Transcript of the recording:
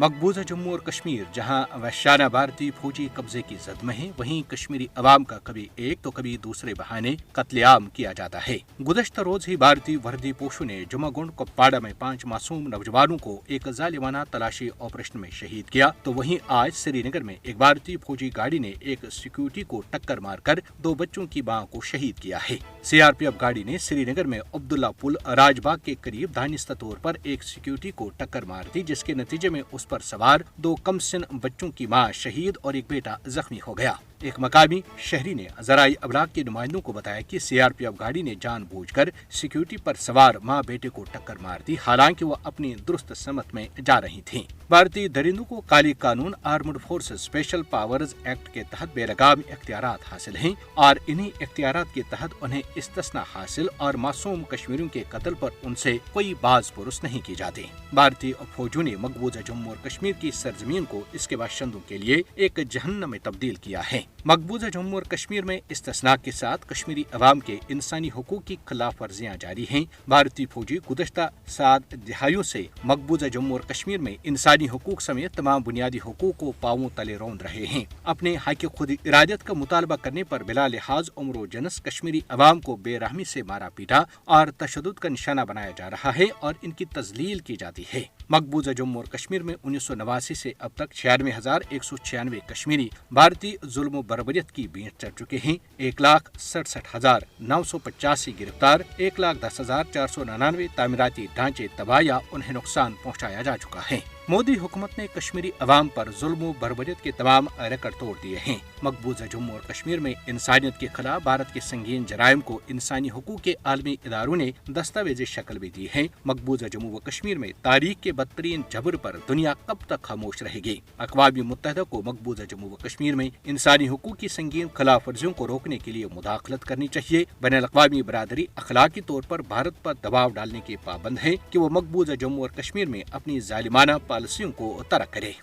मकबूजा जम्मू और कश्मीर जहां वहशाना भारतीय फौजी कब्जे की जद में है, वहीं कश्मीरी अवाम का कभी एक तो कभी दूसरे बहाने कत्लेआम किया जाता है। गुज़श्ता रोज ही भारतीय वर्दी पोशों ने जुमागुंड कुपवाड़ा में 5 मासूम नौजवानों को एक जालिमाना तलाशी ऑपरेशन में शहीद किया, तो वहीं आज श्रीनगर में एक भारतीय फौजी गाड़ी ने एक सिक्योरिटी को टक्कर मारकर 2 बच्चों की मां को शहीद किया है। सीआरपीएफ गाड़ी ने श्रीनगर में अब्दुल्ला पुल राजबाग के करीब दानिस्ता तौर पर एक सिक्योरिटी को टक्कर मार दी, जिसके नतीजे में उस पर सवार 2 कमसिन बच्चों की मां शहीद और एक बेटा जख्मी हो गया। एक मकामी शहरी ने ज़राए अबलाग के नुमाइंदों को बताया कि सीआरपीएफ गाड़ी ने जानबूझकर सिक्योरिटी पर सवार मां बेटे को टक्कर मार दी, हालांकि वो अपनी दुरुस्त समत में जा रही थी। भारतीय दरिंदों को काली कानून armed forces special powers act के तहत बेलगाम इख्तियारात हासिल हैं और इन्हीं इख्तियारात के तहत उन्हें इस्तिस्ना हासिल और मासूम कश्मीरियों के कत्ल पर उनसे कोई बाज पुरुष नहीं की जाती। भारतीय फौजियों ने मकबूजा जम्मू और कश्मीर की सरजमीन को इसके बाशिंदों के लिए एक जहन्नम में तब्दील किया है। मकबूजा जम्मू और कश्मीर में इस्तिस्ना के साथ कश्मीरी अवाम के इंसानी हुकूक की खिलाफ वर्जियाँ जारी हैं। भारतीय फौजी गुज़श्ता 7 दिहाइयों से मकबूजा जम्मू और कश्मीर में इंसानी हुकूक समेत तमाम बुनियादी हुकूक को पांवों तले रौंद रहे हैं। अपने हक खुद इरादत का मुतालबा करने पर बिला लिहाज उम्र जनस कश्मीरी अवाम को बेरहमी से मारा पीटा और तशद्दुद का निशाना बनाया जा रहा है और इनकी तजलील की जाती है। मकबूजा जम्मू और कश्मीर में 1989 से अब तक 96,196 कश्मीरी भारतीय जुल्म बर्बरियत की भेंट चढ़ चुके हैं। 1,67,985 गिरफ्तार, 1,10,499 तामीराती ढांचे तबाह या उन्हें नुकसान पहुंचाया जा चुका है। मोदी हुकूमत ने कश्मीरी अवाम पर जुल्म बर्बरियत के तमाम रिकॉर्ड तोड़ दिए हैं। मकबूजा जम्मू और कश्मीर में इंसानियत के खिलाफ भारत के संगीन जराइम को इंसानी हुकूक के आलमी इदारों ने दस्तावेजी शक्ल भी दी है। मकबूजा जम्मू व कश्मीर में तारीख के बदतरीन जबर पर दुनिया कब तक खामोश रहेगी? अक़वाम मुत्तहिदा को मकबूजा जम्मू व कश्मीर में इंसानी हुकूक की संगीन खिलाफ वर्जियों को रोकने के लिए मुदाखलत करनी चाहिए। बैनुल-अक़वामी बरादरी अखलाकी तौर पर भारत पर दबाव डालने के पाबंद है कि वो मकबूजा जम्मू और कश्मीर में अपनी जालिमाना पॉलिसियों को तरक करे।